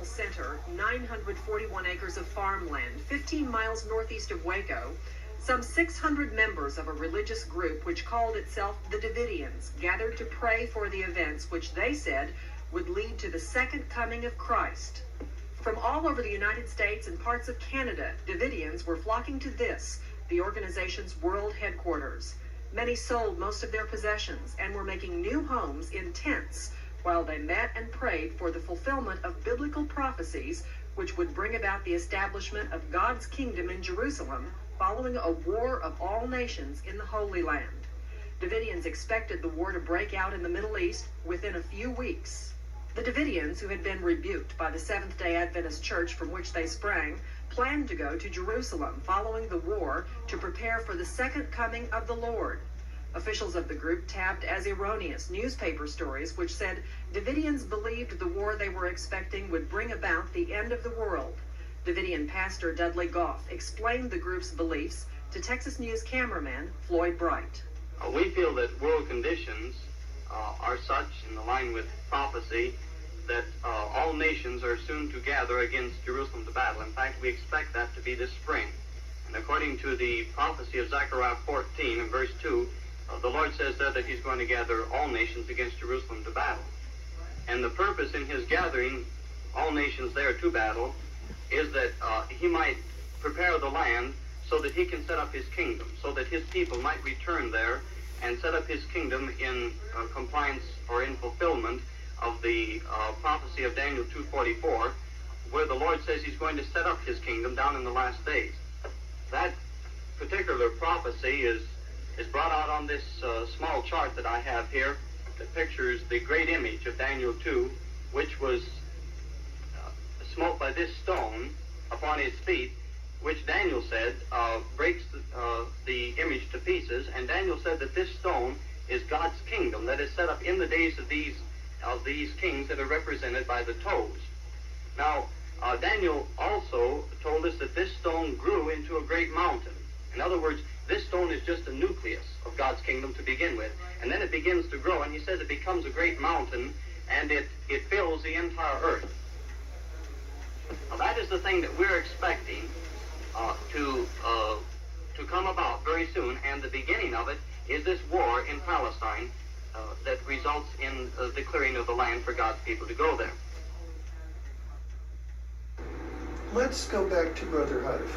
regional center, 941 acres of farmland, 15 miles northeast of Waco, some 600 members of a religious group which called itself the Davidians gathered to pray for the events which they said would lead to the second coming of Christ. From all over the United States and parts of Canada, Davidians were flocking to this, the organization's world headquarters. Many sold most of their possessions and were making new homes in tents while they met and prayed for the fulfillment of biblical prophecies which would bring about the establishment of God's kingdom in Jerusalem following a war of all nations in the Holy Land. Davidians expected the war to break out in the Middle East within a few weeks. The Davidians, who had been rebuked by the Seventh Day Adventist church from which they sprang, planned to go to Jerusalem following the war to prepare for the second coming of the Lord. Officials of the group tabbed as erroneous newspaper stories which said Davidians believed the war they were expecting would bring about the end of the world. Davidian pastor Dudley Goff explained the group's beliefs to Texas News cameraman Floyd Bright. We feel that world conditions are such, in line with prophecy, that all nations are soon to gather against Jerusalem to battle. In fact, we expect that to be this spring. And according to the prophecy of Zechariah 14 and verse 2, the Lord says there that he's going to gather all nations against Jerusalem to battle. And the purpose in his gathering all nations there to battle is that he might prepare the land so that he can set up his kingdom, so that his people might return there and set up his kingdom in compliance or in fulfillment of the prophecy of Daniel 2:44, where the Lord says he's going to set up his kingdom down in the last days. That particular prophecy is brought out on this small chart that I have here that pictures the great image of Daniel 2, which was smote by this stone upon his feet, which Daniel said breaks the image to pieces. And Daniel said that this stone is God's kingdom that is set up in the days of these kings that are represented by the toes. Now, Daniel also told us that this stone grew into a great mountain. In other words, this stone is just a nucleus of God's kingdom to begin with, and then it begins to grow, and he says it becomes a great mountain, and it fills the entire earth. Now, that is the thing that we're expecting to come about very soon, and the beginning of it is this war in Palestine that results in the clearing of the land for God's people to go there. Let's go back to Brother Houteff